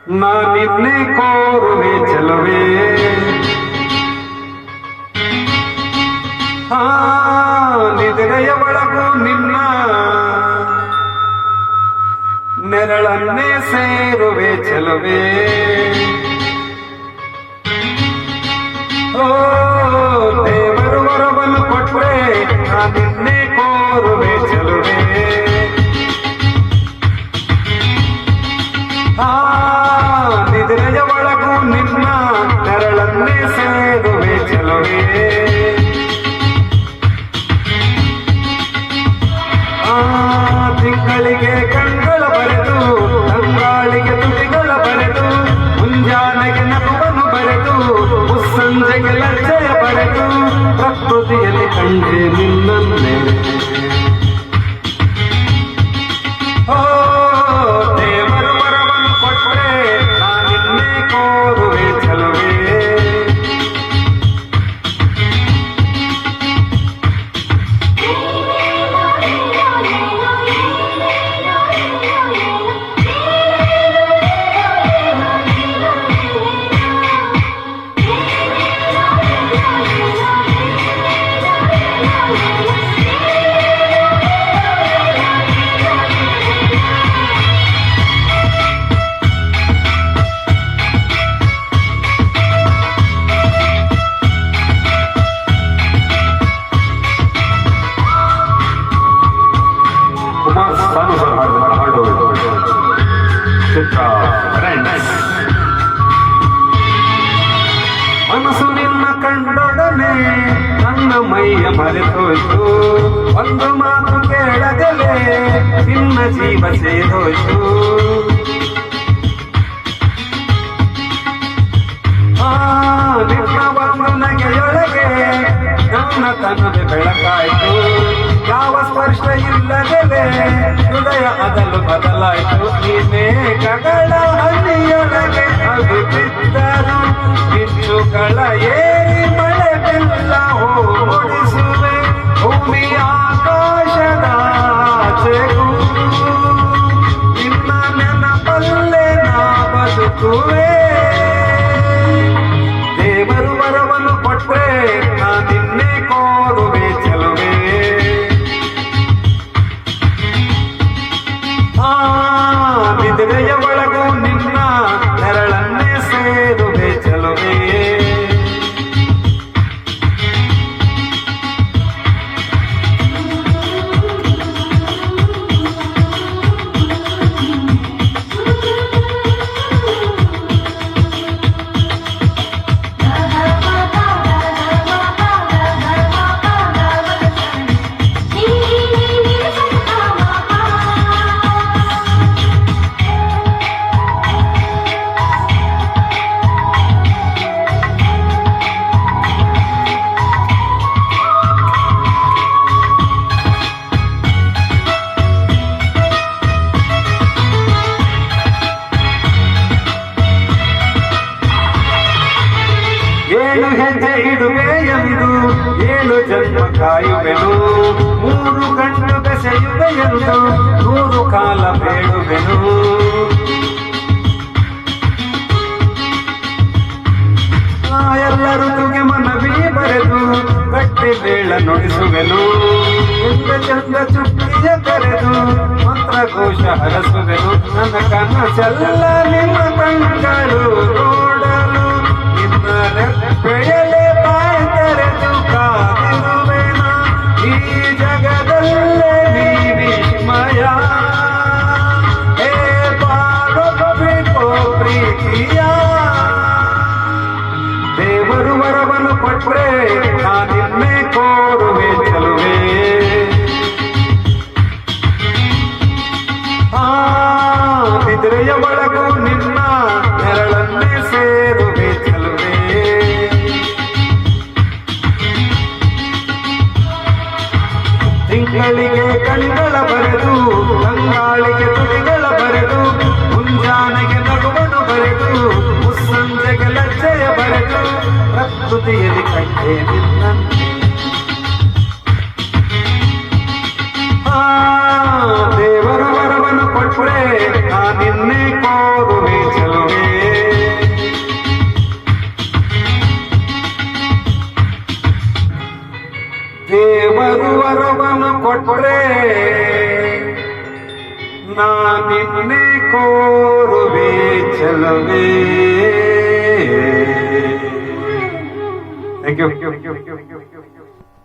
ನಾನಿನ್ನೆ ಕೋರುವೆ ಚೆಲುವೆ ನಿದ್ರೆಯ ಒಳಗೂ ನಿನ್ನ ನೆರಳನ್ನೇ ಸೇರುವೆ ಚೆಲುವೆ ಓ ದೇವರು ವರವನ್ನು ಕೊಟ್ರೆ ನಾನಿನ್ನೆ ಕೋರುವೆ ಚೆಲುವೆ ನಿದ್ರೆಯ ಒಳಗೂ ನಿನ್ನ ನೆರಳನ್ನೇ ಸೇರುವೆ ಚೆಲುವೆ ತಿಂಗಳಿಗೆ ಕಣ್ಗಳ ಬರೆದು ತಂಗಾಳಿಗೆ ತುಟಿಗಳ ಬರೆದು ಮುಂಜಾನೆಗೆ ನಗುವನ್ನು ಬರೆದು ಮುಸ್ಸಂಜೆಗೆ ಲಜ್ಜೆಯ ಬರೆದು ಪ್ರಕೃತಿಯಲ್ಲಿ ಕಂಡೆ ನಿನ್ನನ್ನೇ ಓ ದೇವರು ವರವನ್ನು ಕೊಟ್ಟರೆ ನಾನಿನ್ನೇ ಕೋರುವೆ ಚೆಲುವೆ ಮನಸ್ಸು ನಿನ್ನ ಕಂಡೊಡನೆ ನನ್ನ ಮೈಯ ಮರೆತೋಯ್ತು ಒಂದು ಮಾತು ಕೇಳದಲೇ ನಿನ್ನ ಜೀವ ಸೇರೋಯ್ತು ನಿನ್ನ ಒಂದು ನಗೆಯೊಳಗೆ ನನ್ನ ತನದೆ ಬೆಳಕಾಯ್ತು ಯಾವ ಸ್ಪರ್ಶ ಇಲ್ಲದಲೇ ಹೃದಯ ಅದಲು ಬದಲಾಯ್ತು ನೀನೇ ಕಗಳ ಹಳ್ಳಿಯೊಳಗೆ ಅದು ಬಿದ್ದರು ಬಿಚ್ಚುಗಳ ಏರಿ ಮಳೆ ಬೆಲ್ಲ ಓಡಿಸುವೆ ಭೂಮಿ ಆಕಾಶದ ಆಚೆಗೂ ನಿನ್ನ ನೆನಪಲ್ಲೇ ನಾ ಬದುಕುವೆ ದೇವರು ವರವನ್ನು ಕೊಟ್ರೆ ನಾನಿನ್ನೆ ಕೋರುವೆ ಚೆಲುವೆ ನಿದ್ರೆಯ ಒಳಗೂ ನಿನ್ನ ನೆರಳನ್ನೇ ಸೇರುವೆ ಚೆಲುವೆ ಏಳು ಹೆಜ್ಜೆ ಇಡುವೆ ಎಂದು ಏಳು ಜನ್ಮ ಕಾಯುವೆನು ಮೂರು ಗಂಟು ಬೆಸೆಯುವೆ ಎಂದು 100 ಕಾಲ ಬೇಡುವೆನು ಎಲ್ಲ ಋತುಗೆ ಮನವಿ ಬರೆದು ಗಟ್ಟಿ ಬೇಳ ನುಡಿಸುವೆನು ಎಂದ ಚಂದ ಚುಕ್ಕಿಯ ಕರೆದು ಮಂತ್ರಘೋಷ ಹರಸುವೆನು ನನ್ನ ಕನಸೆಲ್ಲ ನಿಮ್ಮ ಕಣ್ಗಳು ನೋಡಲು ನಿನ್ನ ರೆಪ್ಪೆಯಲೇ ಬಾಯಿ ತೆರೆದು ಕಾದಿರುವೆನ ಈ ಜಗದಲ್ಲೇ ನೀ ವಿಸ್ಮಯ ಹೇ ಬಾರೋ ಪ್ರೀತಿಯ ದೇವರು ವರವನ್ನು ಕೊಟ್ರೆ ನಾನಿನ್ನೆ ಕೋರುವೆ ಚೆಲುವೆ ನಿದ್ರೆಯ ಒಳಗೂ ನಿನ್ನ ನೆರಳನ್ನೇ ಸೇರುವೆ ಚೆಲುವೆ ತಿಂಗಳಿಗೆ ಕಣ್ಗಳ ಬರೆದು ತಂಗಾಳಿಗೆ ತುಟಿಗಳ ಬರೆದು ಮುಂಜಾನೆಗೆ ನಗುವನ್ನು ಬರೆದು ಮುಸ್ಸಂಜೆಗೆ ಲಜ್ಜೆಯ ಬರೆದು ಪ್ರಕೃತಿಯಲ್ಲಿ ಕಂಡೆ ನಿನ್ನನ್ನೇ ದೇವರು ವರವನ್ನು ಕೊಟ್ರೆ ನಾನಿನ್ನೆ ಕೋರುವೆ ಚೆಲುವೆ ಕೊಟ್ರೆ ನಾ ನಿನ್ನೆ ಕೋರುವೆ ಚಲುವೆ. Thank you.